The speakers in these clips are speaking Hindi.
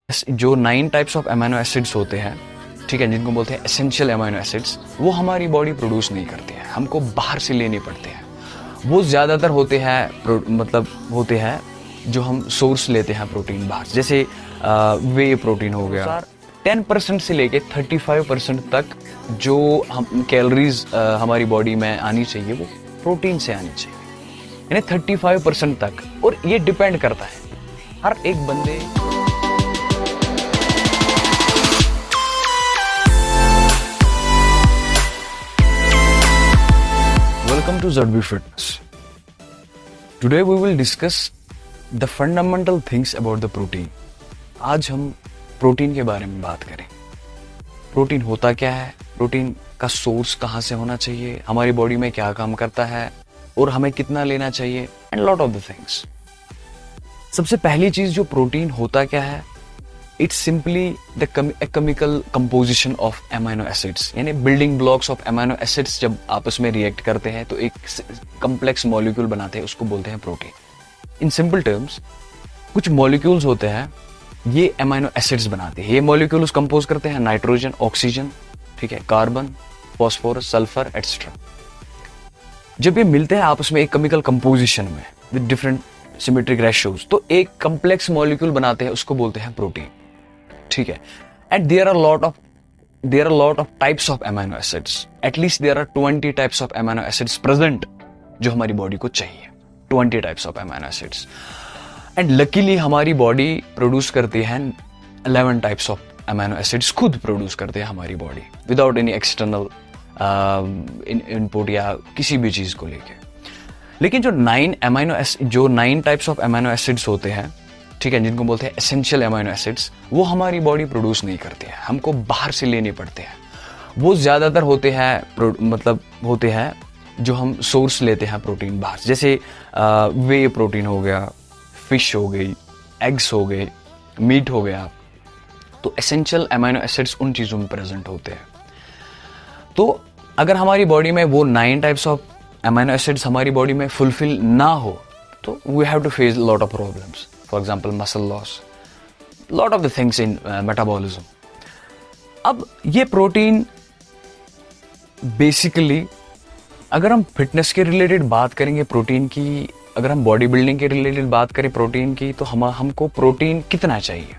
जो 9 टाइप्स ऑफ अमीनो एसिड्स होते हैं, ठीक है, जिनको बोलते हैं एसेंशियल अमीनो एसिड्स, वो हमारी बॉडी प्रोड्यूस नहीं करती है, हमको बाहर से लेने पड़ते हैं। वो ज़्यादातर होते हैं जो हम सोर्स लेते हैं प्रोटीन बाहर, जैसे वे प्रोटीन हो गया। 10% से लेके 35% तक जो हम कैलोरीज हमारी बॉडी में आनी चाहिए वो प्रोटीन से आनी चाहिए, यानी 35% तक। और ये डिपेंड करता है हर एक बंदे। Welcome to ZB Fitness. Today we will discuss the fundamental things about the protein. आज हम प्रोटीन के बारे में बात करें। प्रोटीन होता क्या है, प्रोटीन का सोर्स कहाँ से होना चाहिए, हमारी बॉडी में क्या काम करता है और हमें कितना लेना चाहिए, and lot of the things. सबसे पहली चीज जो प्रोटीन होता क्या है, it's simply the chemical composition of amino acids, यानी building blocks of amino acids जब आपस में रिएक्ट करते हैं तो एक कम्प्लेक्स मॉलिक्यूल बनाते हैं, उसको बोलते हैं प्रोटीन। इन सिंपल टर्म्स कुछ मॉलिक्यूल्स होते हैं, ये अमीनो एसिड्स बनाते हैं। ये मॉलिक्यूल्स कंपोज करते हैं नाइट्रोजन, ऑक्सीजन, ठीक है, कार्बन, फॉस्फोरस, सल्फर एटसेट्रा। जब ये मिलते हैं आपस में एक केमिकल कंपोजिशन में विद डिफरेंट सिमेट्रिक रेशियोज, तो एक कम्प्लेक्स मॉलिक्यूल बनाते हैं, उसको बोलते हैं प्रोटीन, ठीक है। And there are lot of types of amino acids, at least there are 20 types of amino acids present जो हमारी बॉडी को चाहिए, 20 types of amino acids. And luckily हमारी बॉडी प्रोड्यूस करती है 11 टाइप्स ऑफ अमीनो एसिड्स, खुद प्रोड्यूस करते हैं हमारी body without any external input या किसी भी चीज को लेके। लेकिन जो 9 टाइप्स ऑफ अमीनो एसिड्स होते हैं, ठीक है, जिनको बोलते हैं एसेंशियल अमीनो एसिड्स, वो हमारी बॉडी प्रोड्यूस नहीं करती है, हमको बाहर से लेने पड़ते हैं। वो ज़्यादातर होते हैं जो हम सोर्स लेते हैं प्रोटीन बाहर, जैसे वे प्रोटीन हो गया, फिश हो गई, एग्स हो गए, मीट हो गया। तो एसेंशियल अमीनो एसिड्स उन चीज़ों में प्रेजेंट होते हैं। तो अगर हमारी बॉडी में वो 9 टाइप्स ऑफ अमीनो एसिड्स हमारी बॉडी में फुलफिल ना हो तो we have to face lot of problems, for example muscle loss, lot of the things in metabolism. अब ये प्रोटीन बेसिकली, अगर हम फिटनेस के रिलेटेड बात करेंगे प्रोटीन की, अगर हम बॉडी बिल्डिंग के रिलेटेड बात करें प्रोटीन की, तो हमको प्रोटीन कितना चाहिए?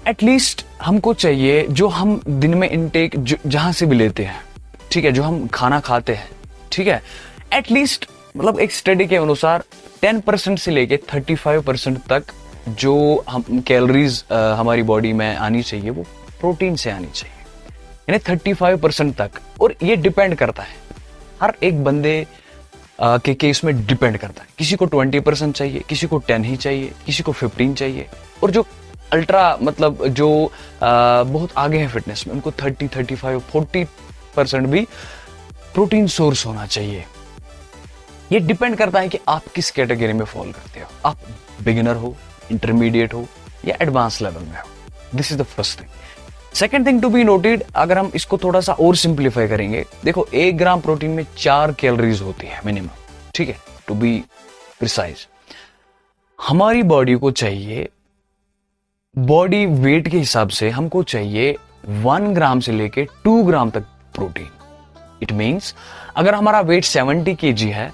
एटलीस्ट हमको चाहिए जो हम दिन में इनटेक जहां से भी लेते हैं, ठीक है, जो हम खाना खाते हैं, ठीक है, एटलीस्ट मतलब एक स्टडी के अनुसार 10% से लेके 35% तक जो हम कैलोरीज हमारी बॉडी में आनी चाहिए वो प्रोटीन से आनी चाहिए, यानी 35% तक। और ये डिपेंड करता है हर एक बंदे के केस में डिपेंड करता है। किसी को 20% चाहिए, किसी को 10 ही चाहिए, किसी को 15 चाहिए, और जो अल्ट्रा जो बहुत आगे है फिटनेस में, उनको 30, 35, 40% भी प्रोटीन सोर्स होना चाहिए। ये डिपेंड करता है कि आप किस कैटेगरी में फॉल करते हो, आप बिगिनर हो, इंटरमीडिएट हो या एडवांस लेवल में हो। This is the first thing. Second thing to be noted, अगर हम इसको थोड़ा सा और सिंप्लीफाई करेंगे, देखो 1 ग्राम प्रोटीन में 4 कैलोरीज होती है मिनिमम, ठीक है, टू बी प्रिसाइज। हमारी बॉडी को चाहिए, बॉडी वेट के हिसाब से हमको चाहिए 1 ग्राम से लेके 2 ग्राम तक प्रोटीन। इट मीन्स अगर हमारा वेट 70 kg है,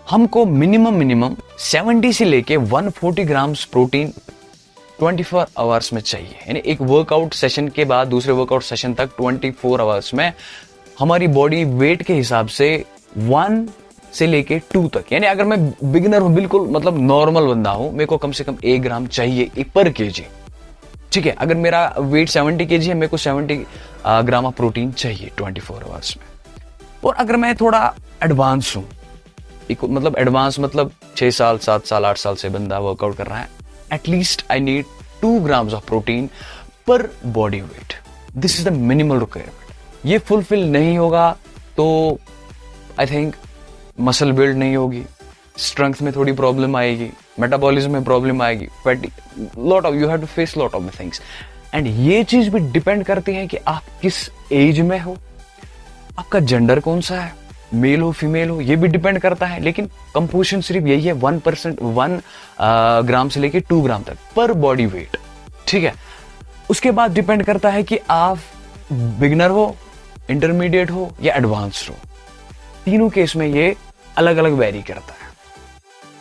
हमको मिनिमम 70 से लेके 140 ग्राम्स प्रोटीन 24 आवर्स में चाहिए, यानी एक वर्कआउट सेशन के बाद दूसरे वर्कआउट सेशन तक 24 आवर्स में हमारी बॉडी वेट के हिसाब से 1 से लेके 2 तक, यानी अगर मैं बिगिनर हूं, बिल्कुल नॉर्मल बंदा हूं, मेरे को कम से कम 1 ग्राम चाहिए पर kg, ठीक है। अगर मेरा वेट 70 kg है, मेरे को 70 ग्राम ऑफ प्रोटीन चाहिए 24 आवर्स में। और अगर मैं थोड़ा एडवांस हूं, एडवांस 6 साल, 7 साल, 8 साल से बंदा वर्कआउट कर रहा है, at least I need 2 grams of protein per body weight. This is the minimal requirement. ये फुलफिल नहीं होगा तो आई थिंक मसल बिल्ड नहीं होगी, स्ट्रेंथ में थोड़ी प्रॉब्लम आएगी, मेटाबॉलिज्म में प्रॉब्लम आएगी, you have to face lot of the things. And ये चीज भी डिपेंड करती है कि आप किस एज में हो, आपका जेंडर कौन सा है, मेल हो फीमेल हो, ये भी डिपेंड करता है। लेकिन कंपोजिशन सिर्फ यही है, 1 ग्राम से लेके 2 ग्राम तक पर बॉडी वेट, ठीक है। उसके बाद डिपेंड करता है कि आप बिगिनर हो, इंटरमीडिएट हो या एडवांस्ड हो। तीनों केस में ये अलग अलग वेरी करता है।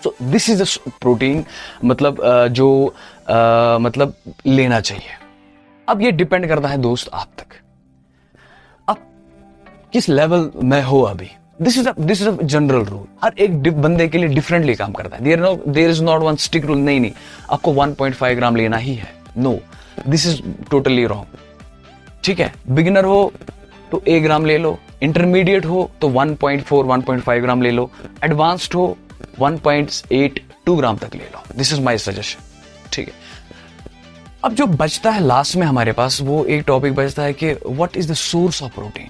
So this is the protein, मतलब मतलब लेना चाहिए। अब ये डिपेंड करता है दोस्त आप तक, अब किस लेवल में हो अभी। This is a general rule, हर एक बंदे के लिए डिफरेंटली काम करता है। There is not one stick rule, नहीं आपको 1.5 ग्राम लेना ही है, no, this is totally wrong. ठीक है, बिगिनर हो तो 1 ग्राम ले लो, इंटरमीडिएट हो तो 1.4 1.5 ग्राम ले लो, एडवांस्ड हो 1.8 2 ग्राम तक ले लो। This is my suggestion. ठीक है, अब जो बचता है लास्ट में हमारे पास, वो एक टॉपिक बचता है कि what is the source of protein,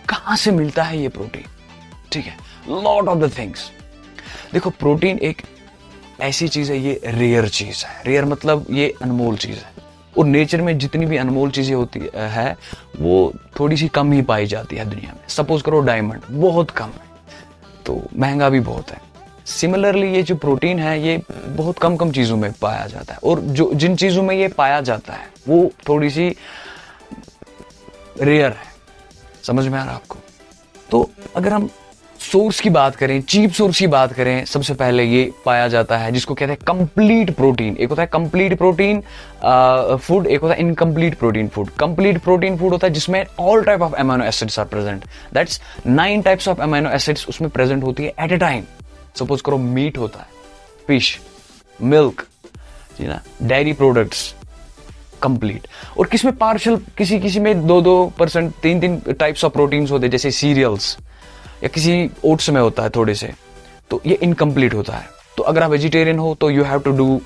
कहां से मिलता है ये प्रोटीन। ठीक है, लॉट ऑफ द थिंग्स। देखो, प्रोटीन एक ऐसी चीज है, ये रेयर चीज है। रेयर मतलब ये अनमोल चीज है, और नेचर में जितनी भी अनमोल चीजें होती है वो थोड़ी सी कम ही पाई जाती है दुनिया में। सपोज करो डायमंड बहुत कम है, तो महंगा भी बहुत है। सिमिलरली ये जो प्रोटीन है ये बहुत कम चीजों में पाया जाता है, और जो जिन चीजों में ये पाया जाता है वो थोड़ी सी रेयर है। समझ में आ रहा आपको? तो अगर हम सोर्स की बात करें, चीप सोर्स की बात करें, सबसे पहले ये पाया जाता है जिसको कहते हैं कंप्लीट प्रोटीन। एक होता है कंप्लीट प्रोटीन फूड, एक होता है incomplete protein food. Complete protein food होता है जिसमें all type of amino acids are present, that's 9 types of amino acids उसमें प्रेजेंट होती है एट ए टाइम। सपोज करो मीट होता है, फिश, मिल्क, ना, डेयरी प्रोडक्ट्स, कंप्लीट। और किसमें पार्शियल, किसी में 2% 3 टाइप्स ऑफ प्रोटीन्स होते हैं, जैसे सीरियल्स, या किसी ओट्स में होता है थोड़े से, तो ये इनकम्प्लीट होता है। तो अगर आप वेजिटेरियन हो तो यू हैव टू डू,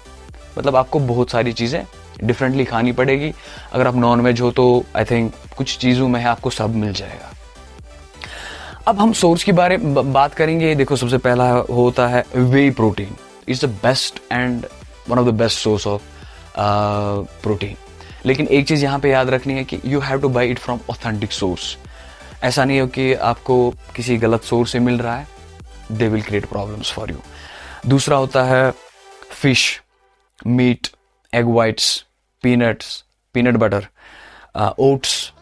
मतलब आपको बहुत सारी चीजें डिफरेंटली खानी पड़ेगी। अगर आप नॉन वेज हो तो आई थिंक कुछ चीजों में आपको सब मिल जाएगा। अब हम सोर्स की बात करेंगे। देखो, सबसे पहला होता है whey protein, is the best and one of the best source of protein. लेकिन एक चीज यहां पे याद रखनी है कि you have to buy it from authentic source. ऐसा नहीं हो कि आपको किसी गलत सोर्स से मिल रहा है, they will create problems for you. दूसरा होता है fish, meat, egg whites, peanuts, peanut butter, oats,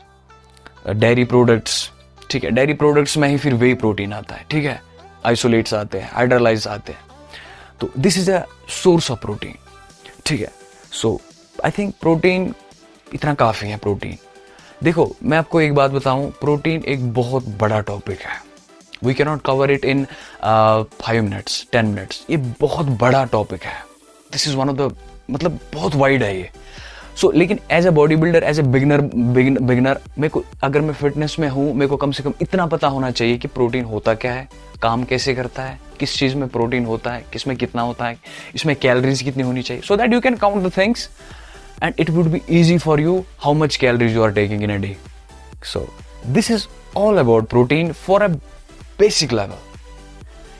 dairy products. ठीक है, डेयरी प्रोडक्ट्स में ही फिर वे प्रोटीन आता है। ठीक है, आइसोलेट्स आते हैं, हाइड्रोलाइज आते हैं, तो this is a source of protein. ठीक है, सो आई थिंक प्रोटीन इतना काफी है। प्रोटीन, देखो मैं आपको एक बात बताऊं, प्रोटीन एक बहुत बड़ा टॉपिक है। We can not cover it in 5 minutes 10 minutes, ये बहुत बड़ा टॉपिक है। This is one of the, मतलब बहुत वाइड है ये। सो लेकिन as a body builder, as a beginner मेरे को, अगर मैं फिटनेस में हूं, मेरे को कम से कम इतना पता होना चाहिए कि प्रोटीन होता क्या है, काम कैसे करता है, किस चीज में प्रोटीन होता है, किसमें कितना होता है, इसमें कैलोरीज कितनी होनी चाहिए, so that you can count the things and it would be easy for you how much calories you are taking in a day. So this is all about protein for a basic level.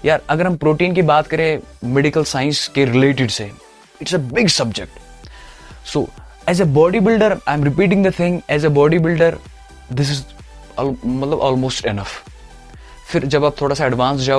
यार, अगर हम प्रोटीन की बात करें मेडिकल साइंस के रिलेटेड से, it's a big subject. So as a body builder, I am repeating the thing, as a body builder this is मतलब ऑलमोस्ट एनफ। फिर जब आप थोड़ा सा एडवांस जाओ